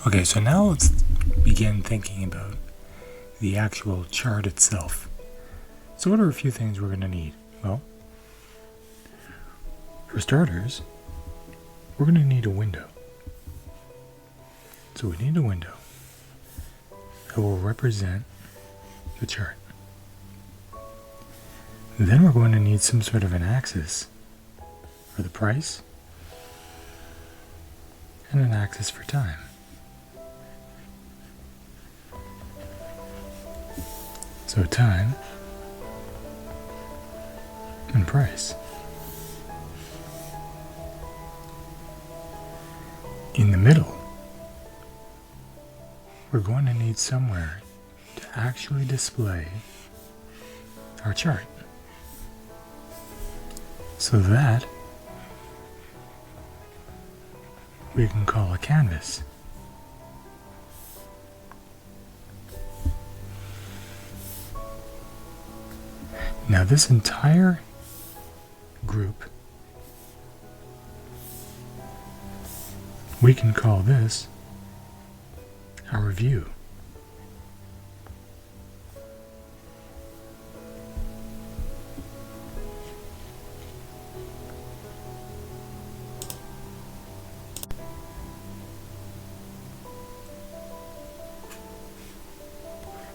Okay, so now let's begin thinking about the actual chart itself. So what are a few things we're going to need? Well, for starters, we're going to need a window. So we need a window that will represent the chart. Then we're going to need some sort of an axis for the price and an axis for time. So time and price. In the middle, we're going to need somewhere to actually display our chart. So that we can call a canvas. Now this entire group, we can call this our view.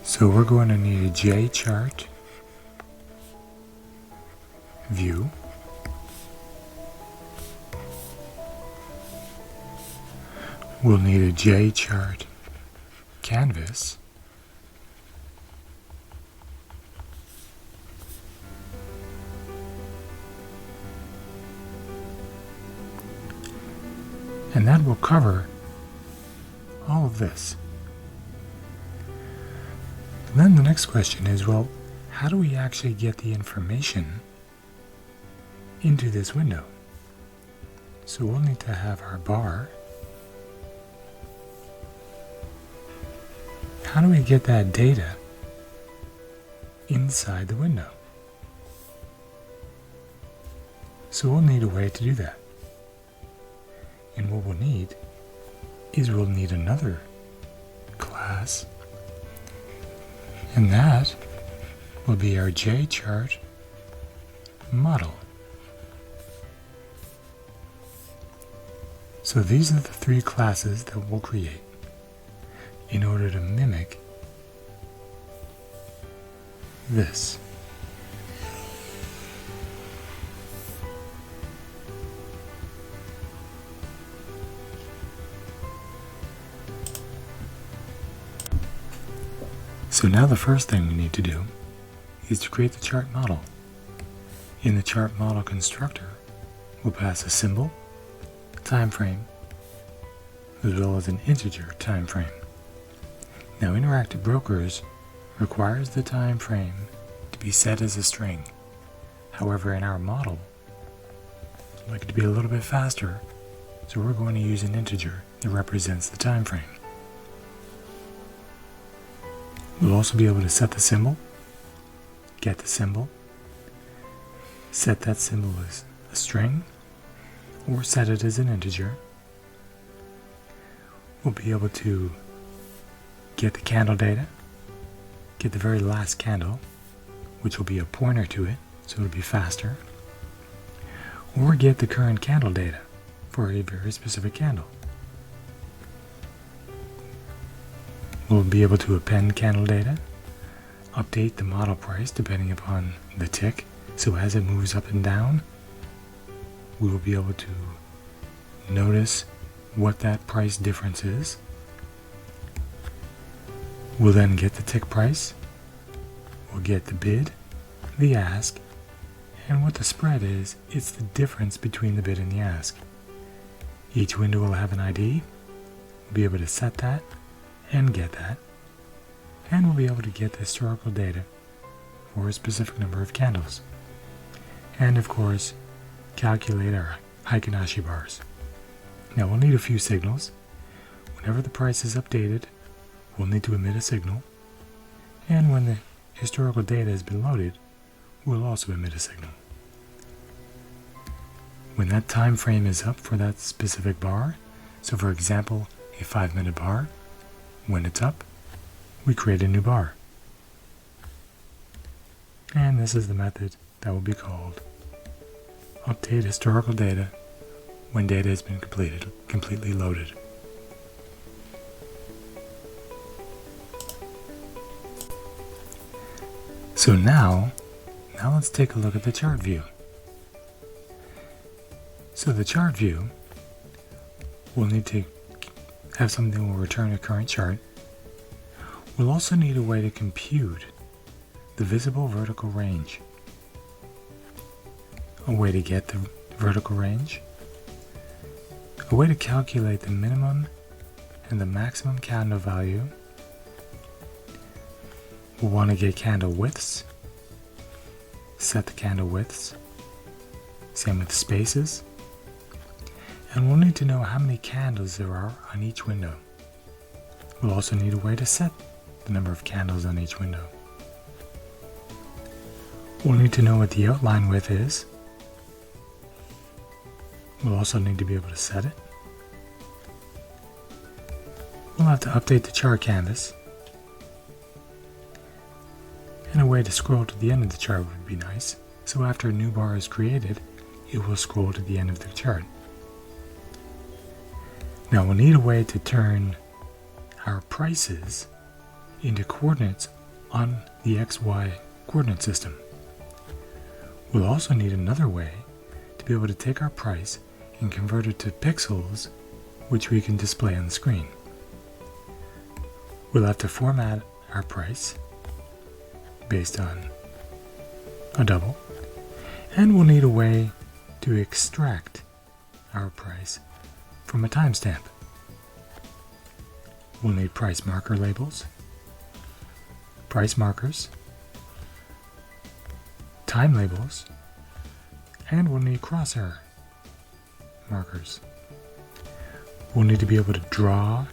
So we're going to need a J chart view. We'll need a J chart canvas. And that will cover all of this. Then the next question is, well, how do we actually get the information into this window? So we'll need to have our bar. How do we get that data inside the window? So we'll need a way to do that. And what we'll need is we'll need another class, and that will be our JChart model. So these are the three classes that we'll create in order to mimic this. So now the first thing we need to do is to create the chart model. In the chart model constructor, we'll pass a symbol, time frame, as well as an integer time frame. Now Interactive Brokers requires the time frame to be set as a string. However, in our model, I'd like it to be a little bit faster, so we're going to use an integer that represents the time frame. We'll also be able to set the symbol, get the symbol, set that symbol as a string, or set it as an integer. We'll be able to get the candle data, get the very last candle, which will be a pointer to it, so it'll be faster, or get the current candle data for a very specific candle. We'll be able to append candle data, update the model price depending upon the tick, so as it moves up and down, we will be able to notice what that price difference is. We'll then get the tick price, we'll get the bid, the ask, and what the spread is, it's the difference between the bid and the ask. Each window will have an ID, we'll be able to set that and get that, and we'll be able to get the historical data for a specific number of candles, and of course calculate our Heikin-Ashi bars. Now we'll need a few signals. Whenever the price is updated, we'll need to emit a signal, and when the historical data has been loaded, we'll also emit a signal. When that time frame is up for that specific bar, so for example, a 5-minute bar. When it's up, we create a new bar. And this is the method that will be called update historical data when data has been completely loaded. So now let's take a look at the chart view. So the chart view will need to have something that will return a current chart. We'll also need a way to compute the visible vertical range. A way to get the vertical range. A way to calculate the minimum and the maximum candle value. We'll want to get candle widths. Set the candle widths. Same with spaces. And we'll need to know how many candles there are on each window. We'll also need a way to set the number of candles on each window. We'll need to know what the outline width is. We'll also need to be able to set it. We'll have to update the chart canvas. And a way to scroll to the end of the chart would be nice. So after a new bar is created, it will scroll to the end of the chart. Now we'll need a way to turn our prices into coordinates on the XY coordinate system. We'll also need another way to be able to take our price and convert it to pixels, which we can display on the screen. We'll have to format our price based on a double, and we'll need a way to extract our price from a timestamp. We'll need price marker labels, price markers, time labels, and we'll need crosshair markers. We'll need to be able to draw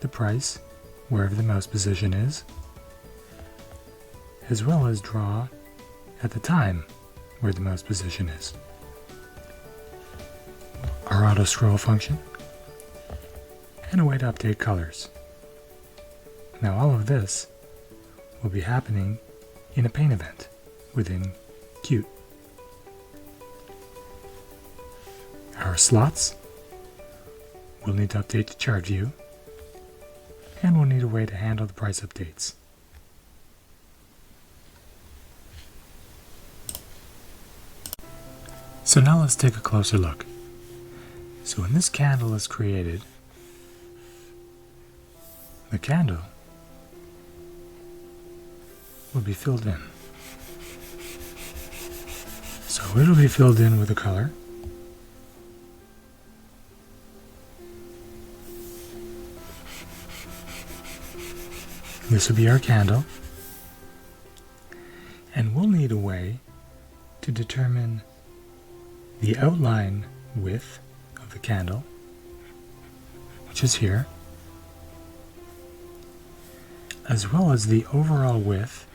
the price wherever the mouse position is, as well as draw at the time where the mouse position is. Our auto scroll function, and a way to update colors. Now all of this will be happening in a paint event within Qt. Our slots, we'll need to update the chart view, and we'll need a way to handle the price updates. So now let's take a closer look. So when this candle is created, the candle will be filled in. So it'll be filled in with a color. This will be our candle. And we'll need a way to determine the outline width of the candle, which is here, as well as the overall width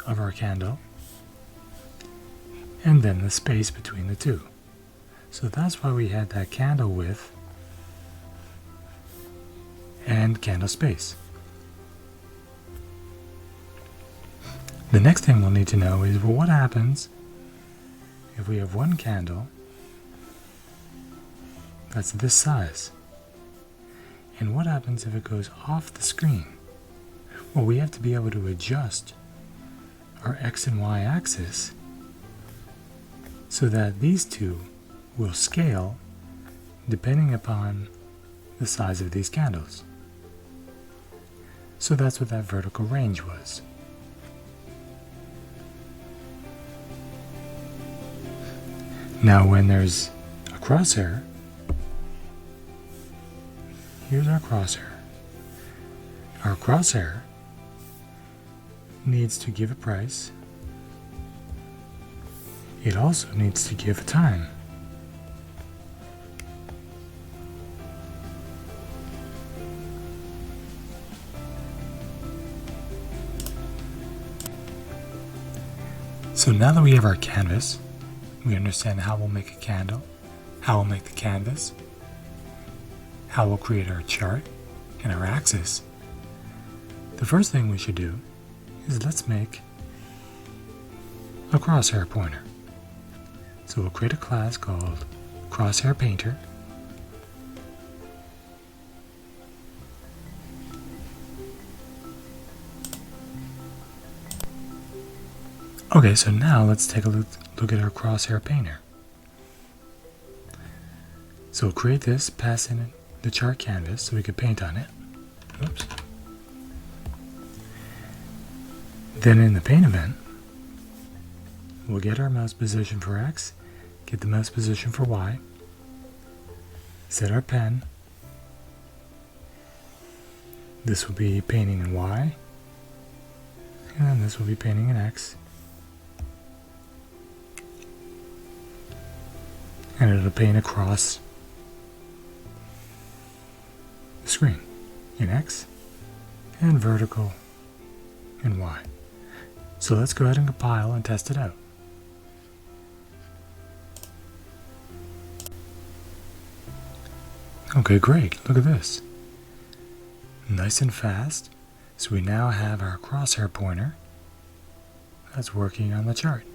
of our candle, and then the space between the two. So that's why we had that candle width and candle space. The next thing we'll need to know is, well, what happens if we have one candle that's this size? And what happens if it goes off the screen? Well, we have to be able to adjust our X and Y axis so that these two will scale depending upon the size of these candles. So that's what that vertical range was. Now when there's a crosshair, here's our crosshair. Our crosshair needs to give a price. It also needs to give a time. So now that we have our canvas, we understand how we'll make a candle, how we'll make the canvas, how we'll create our chart and our axis, the first thing we should do is let's make a crosshair pointer. So we'll create a class called Crosshair Painter. Okay, so now let's take a look at our Crosshair Painter. So we'll create this, pass in the chart canvas so we can paint on it. Oops. Then in the paint event, we'll get our mouse position for X, get the mouse position for Y, set our pen. This will be painting in Y, and then this will be painting in X. And it'll paint across the screen in X and vertical in Y. So let's go ahead and compile and test it out. Okay, great. Look at this. Nice and fast. So we now have our crosshair pointer that's working on the chart.